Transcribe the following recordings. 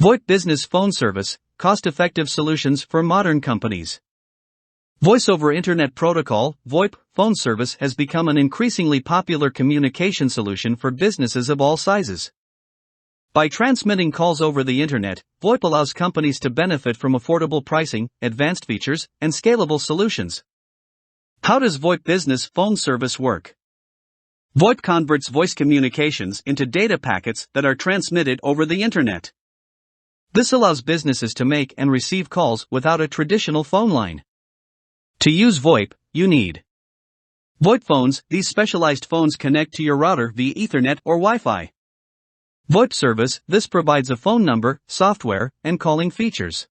VoIP Business Phone Service, cost-effective solutions for modern companies. Voice over Internet Protocol, VoIP, phone service has become an increasingly popular communication solution for businesses of all sizes. By transmitting calls over the Internet, VoIP allows companies to benefit from affordable pricing, advanced features, and scalable solutions. How does VoIP Business Phone Service work? VoIP converts voice communications into data packets that are transmitted over the Internet. This allows businesses to make and receive calls without a traditional phone line. To use VoIP, you need VoIP phones. These specialized phones connect to your router via Ethernet or Wi-Fi. VoIP service. This provides a phone number, software, and calling features.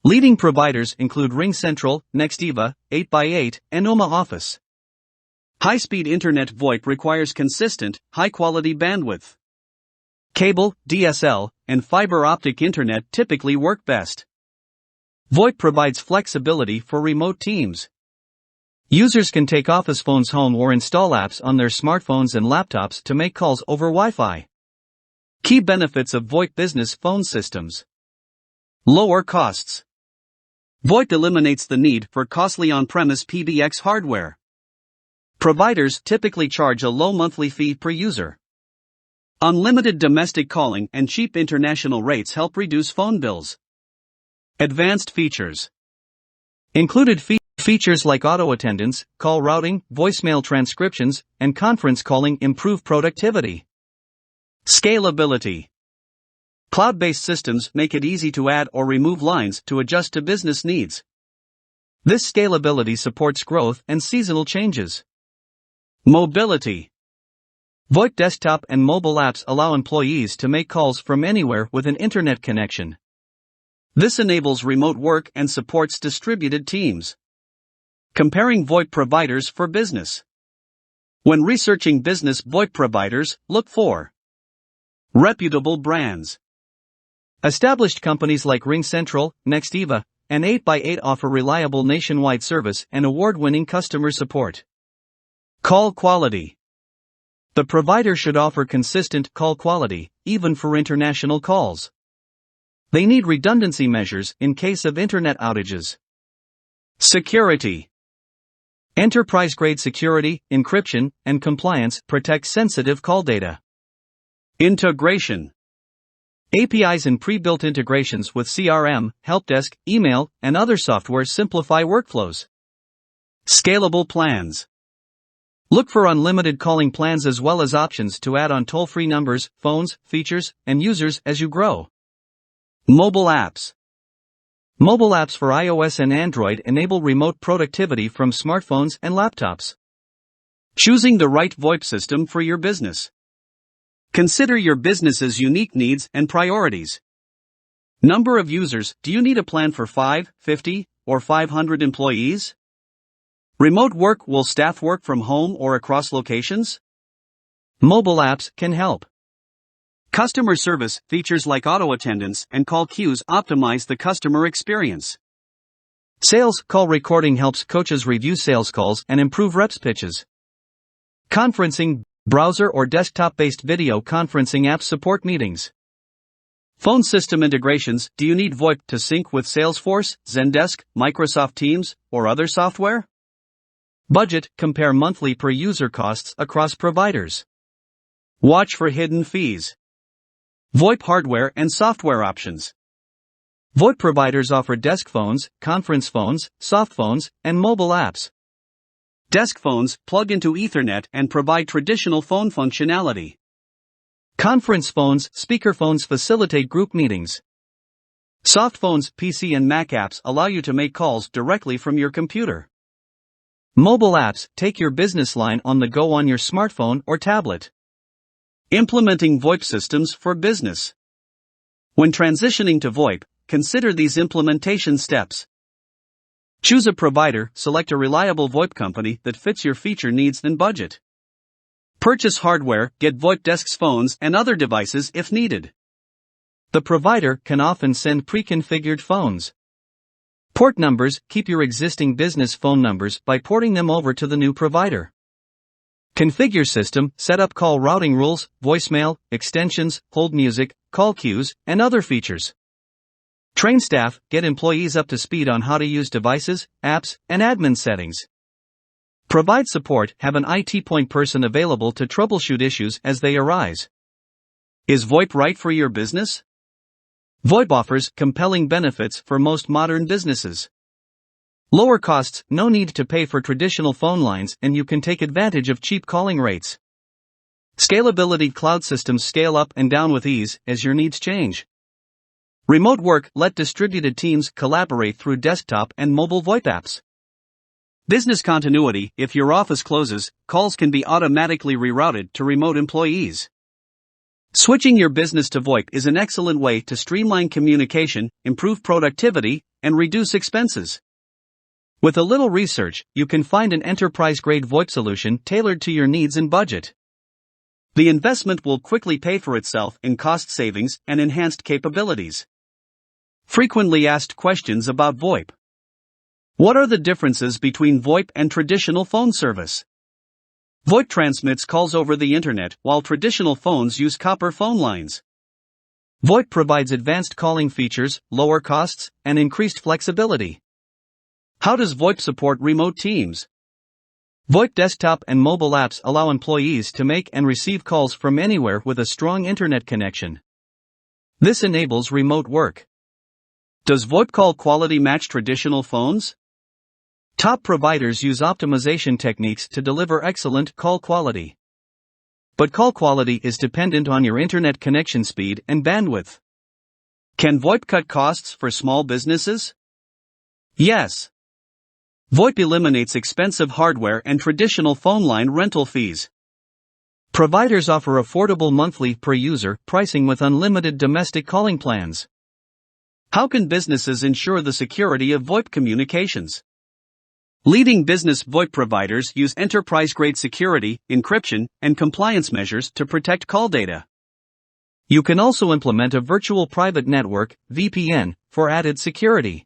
Leading providers include RingCentral, Nextiva, 8x8, and Oma Office. High-speed Internet. VoIP requires consistent, high-quality bandwidth. Cable, DSL, and fiber optic internet typically work best. VoIP provides flexibility for remote teams. Users can take office phones home or install apps on their smartphones and laptops to make calls over Wi-Fi. Key benefits of VoIP business phone systems. Lower costs. VoIP eliminates the need for costly on-premise PBX hardware. Providers typically charge a low monthly fee per user. Unlimited domestic calling and cheap international rates help reduce phone bills. Advanced features. Included features like auto attendance, call routing, voicemail transcriptions, and conference calling improve productivity. Scalability. Cloud-based systems make it easy to add or remove lines to adjust to business needs. This scalability supports growth and seasonal changes. Mobility. VoIP desktop and mobile apps allow employees to make calls from anywhere with an internet connection. This enables remote work and supports distributed teams. Comparing VoIP providers for business. When researching business VoIP providers, look for reputable brands. Established companies like RingCentral, Nextiva, and 8x8 offer reliable nationwide service and award-winning customer support. Call quality. The provider should offer consistent call quality, even for international calls. They need redundancy measures in case of internet outages. Security. Enterprise-grade security, encryption, and compliance protect sensitive call data. Integration. APIs and pre-built integrations with CRM, helpdesk, email, and other software simplify workflows. Scalable plans. Look for unlimited calling plans as well as options to add on toll-free numbers, phones, features, and users as you grow. Mobile apps. Mobile apps for iOS and Android enable remote productivity from smartphones and laptops. Choosing the right VoIP system for your business. Consider your business's unique needs and priorities. Number of users. Do you need a plan for 5, 50, or 500 employees? Remote work. Will staff work from home or across locations? Mobile apps can help. Customer service. Features like auto attendance and call queues optimize the customer experience. Sales. Call recording helps coaches review sales calls and improve reps' pitches. Conferencing. Browser or desktop-based video conferencing apps support meetings. Phone system integrations. Do you need VoIP to sync with Salesforce, Zendesk, Microsoft Teams, or other software? Budget. Compare monthly per user costs across providers. Watch for hidden fees. VoIP hardware and software options. VoIP providers offer desk phones, conference phones, soft phones, and mobile apps. Desk phones plug into Ethernet and provide traditional phone functionality. Conference phones, speakerphones facilitate group meetings. Soft phones, PC and Mac apps allow you to make calls directly from your computer. Mobile apps take your business line on the go on your smartphone or tablet. Implementing VoIP systems for business. When transitioning to VoIP, consider these implementation steps. Choose a provider. Select a reliable VoIP company that fits your feature needs and budget. Purchase hardware. Get VoIP desks, phones, and other devices if needed. The provider can often send pre-configured phones. Port numbers. Keep your existing business phone numbers by porting them over to the new provider. Configure system, set up call routing rules, voicemail, extensions, hold music, call queues, and other features. Train staff, get employees up to speed on how to use devices, apps, and admin settings. Provide support, have an IT point person available to troubleshoot issues as they arise. Is VoIP right for your business? VoIP offers compelling benefits for most modern businesses. Lower costs, no need to pay for traditional phone lines, and you can take advantage of cheap calling rates. Scalability, cloud systems scale up and down with ease as your needs change. Remote work, let distributed teams collaborate through desktop and mobile VoIP apps. Business continuity, if your office closes, calls can be automatically rerouted to remote employees. Switching your business to VoIP is an excellent way to streamline communication, improve productivity, and reduce expenses. With a little research, you can find an enterprise-grade VoIP solution tailored to your needs and budget. The investment will quickly pay for itself in cost savings and enhanced capabilities. Frequently asked questions about VoIP. What are the differences between VoIP and traditional phone service? VoIP transmits calls over the internet, while traditional phones use copper phone lines. VoIP provides advanced calling features, lower costs, and increased flexibility. How does VoIP support remote teams? VoIP desktop and mobile apps allow employees to make and receive calls from anywhere with a strong internet connection. This enables remote work. Does VoIP call quality match traditional phones? Top providers use optimization techniques to deliver excellent call quality. But call quality is dependent on your internet connection speed and bandwidth. Can VoIP cut costs for small businesses? Yes. VoIP eliminates expensive hardware and traditional phone line rental fees. Providers offer affordable monthly per user pricing with unlimited domestic calling plans. How can businesses ensure the security of VoIP communications? Leading business VoIP providers use enterprise-grade security, encryption, and compliance measures to protect call data. You can also implement a virtual private network, VPN, for added security.